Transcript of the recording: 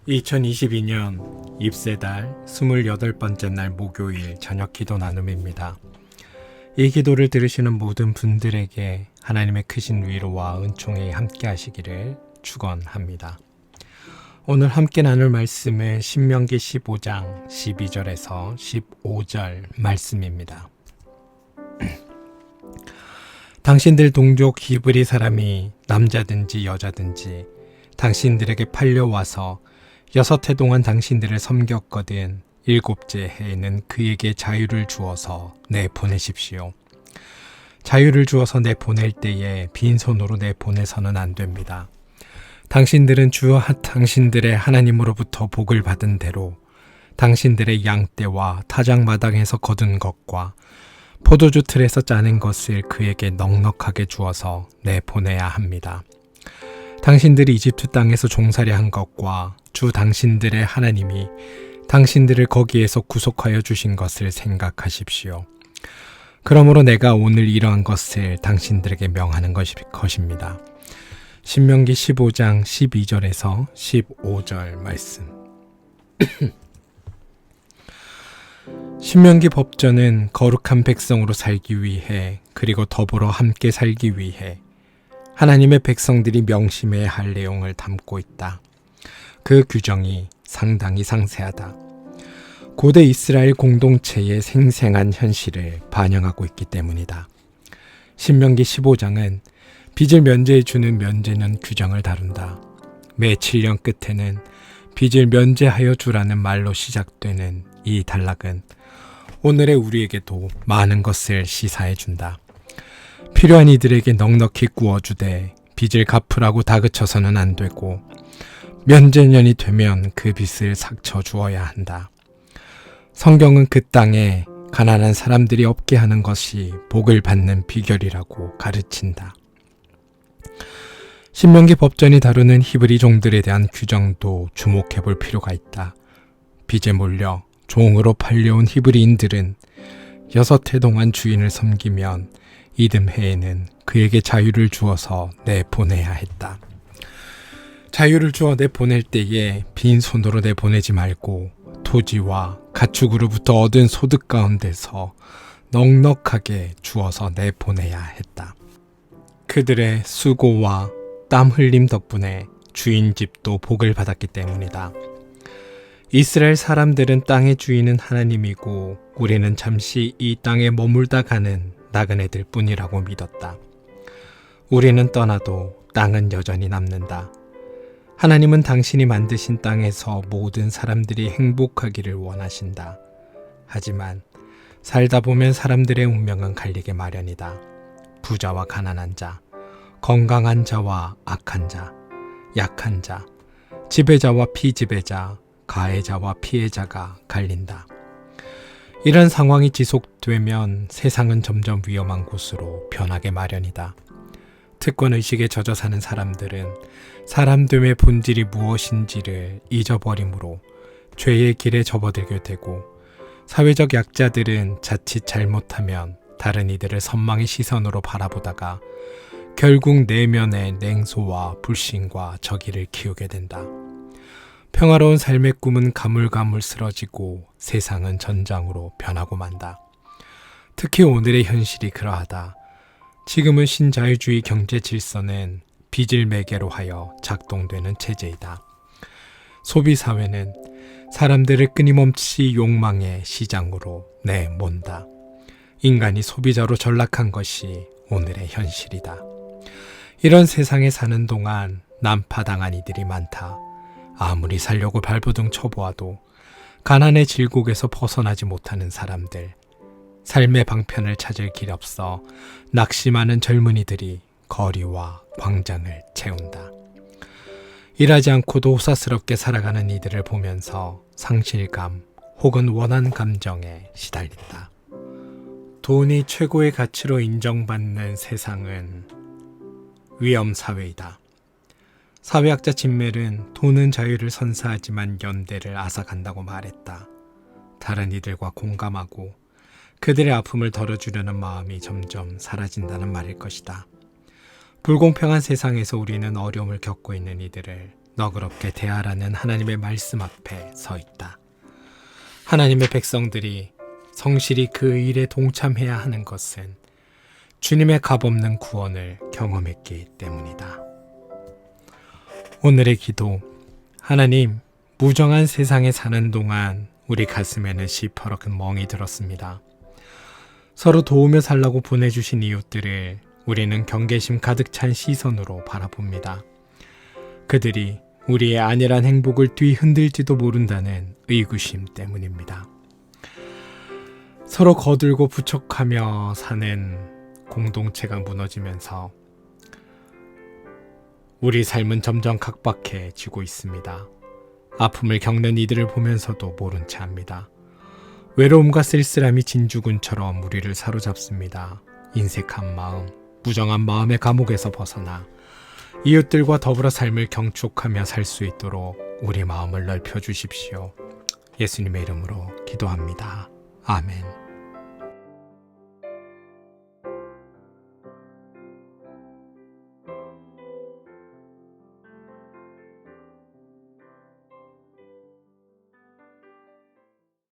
2022년 입새달 28번째 날 목요일 저녁 기도 나눔입니다. 이 기도를 들으시는 모든 분들에게 하나님의 크신 위로와 은총이 함께 하시기를 축원합니다. 오늘 함께 나눌 말씀은 신명기 15장 12절에서 15절 말씀입니다. 당신들 동족 히브리 사람이 남자든지 여자든지 당신들에게 팔려와서 6해 동안 당신들을 섬겼거든 7째 해에는 그에게 자유를 주어서 내보내십시오. 자유를 주어서 내보낼 때에 빈손으로 내보내서는 안 됩니다. 당신들은 당신들의 하나님으로부터 복을 받은 대로 당신들의 양떼와 타작마당에서 거둔 것과 포도주 틀에서 짜낸 것을 그에게 넉넉하게 주어서 내보내야 합니다. 당신들이 이집트 땅에서 종살이 한 것과 주 당신들의 하나님이 당신들을 거기에서 구속하여 주신 것을 생각하십시오. 그러므로 내가 오늘 이러한 것을 당신들에게 명하는 것입니다. 신명기 15장 12절에서 15절 말씀. 신명기 법전은 거룩한 백성으로 살기 위해 그리고 더불어 함께 살기 위해 하나님의 백성들이 명심해야 할 내용을 담고 있다. 그 규정이 상당히 상세하다. 고대 이스라엘 공동체의 생생한 현실을 반영하고 있기 때문이다. 신명기 15장은 빚을 면제해 주는 면제년 규정을 다룬다. 매 7년 끝에는 빚을 면제하여 주라는 말로 시작되는 이 단락은 오늘의 우리에게도 많은 것을 시사해 준다. 필요한 이들에게 넉넉히 구워주되 빚을 갚으라고 다그쳐서는 안 되고 면제년이 되면 그 빚을 삭쳐 주어야 한다. 성경은 그 땅에 가난한 사람들이 없게 하는 것이 복을 받는 비결이라고 가르친다. 신명기 법전이 다루는 히브리 종들에 대한 규정도 주목해 볼 필요가 있다. 빚에 몰려 종으로 팔려온 히브리인들은 6해 동안 주인을 섬기면 이듬해에는 그에게 자유를 주어서 내보내야 했다. 자유를 주어 내보낼 때에 빈손으로 내보내지 말고 토지와 가축으로부터 얻은 소득 가운데서 넉넉하게 주어서 내보내야 했다. 그들의 수고와 땀 흘림 덕분에 주인 집도 복을 받았기 때문이다. 이스라엘 사람들은 땅의 주인은 하나님이고 우리는 잠시 이 땅에 머물다 가는 나그네들 뿐이라고 믿었다. 우리는 떠나도 땅은 여전히 남는다. 하나님은 당신이 만드신 땅에서 모든 사람들이 행복하기를 원하신다. 하지만 살다 보면 사람들의 운명은 갈리게 마련이다. 부자와 가난한 자, 건강한 자와 악한 자, 약한 자, 지배자와 피지배자, 가해자와 피해자가 갈린다. 이런 상황이 지속되면 세상은 점점 위험한 곳으로 변하게 마련이다. 특권의식에 젖어 사는 사람들은 사람됨의 본질이 무엇인지를 잊어버림으로 죄의 길에 접어들게 되고 사회적 약자들은 자칫 잘못하면 다른 이들을 선망의 시선으로 바라보다가 결국 내면의 냉소와 불신과 적의를 키우게 된다. 평화로운 삶의 꿈은 가물가물 쓰러지고 세상은 전장으로 변하고 만다. 특히 오늘의 현실이 그러하다. 지금은 신자유주의 경제 질서는 빚을 매개로 하여 작동되는 체제이다. 소비사회는 사람들을 끊임없이 욕망의 시장으로 내몬다. 인간이 소비자로 전락한 것이 오늘의 현실이다. 이런 세상에 사는 동안 난파당한 이들이 많다. 아무리 살려고 발버둥 쳐보아도 가난의 질곡에서 벗어나지 못하는 사람들, 삶의 방편을 찾을 길 없어 낙심하는 젊은이들이 거리와 광장을 채운다. 일하지 않고도 호사스럽게 살아가는 이들을 보면서 상실감 혹은 원한 감정에 시달린다. 돈이 최고의 가치로 인정받는 세상은 위험사회이다. 사회학자 진멜은 돈은 자유를 선사하지만 연대를 앗아간다고 말했다. 다른 이들과 공감하고 그들의 아픔을 덜어주려는 마음이 점점 사라진다는 말일 것이다. 불공평한 세상에서 우리는 어려움을 겪고 있는 이들을 너그럽게 대하라는 하나님의 말씀 앞에 서 있다. 하나님의 백성들이 성실히 그 일에 동참해야 하는 것은 주님의 값없는 구원을 경험했기 때문이다. 오늘의 기도. 하나님, 무정한 세상에 사는 동안 우리 가슴에는 시퍼렇은 멍이 들었습니다. 서로 도우며 살라고 보내주신 이웃들을 우리는 경계심 가득 찬 시선으로 바라봅니다. 그들이 우리의 안일한 행복을 뒤흔들지도 모른다는 의구심 때문입니다. 서로 거들고 부척하며 사는 공동체가 무너지면서 우리 삶은 점점 각박해지고 있습니다. 아픔을 겪는 이들을 보면서도 모른 채 합니다. 외로움과 쓸쓸함이 진주군처럼 우리를 사로잡습니다. 인색한 마음, 무정한 마음의 감옥에서 벗어나 이웃들과 더불어 삶을 경축하며 살 수 있도록 우리 마음을 넓혀 주십시오. 예수님의 이름으로 기도합니다. 아멘.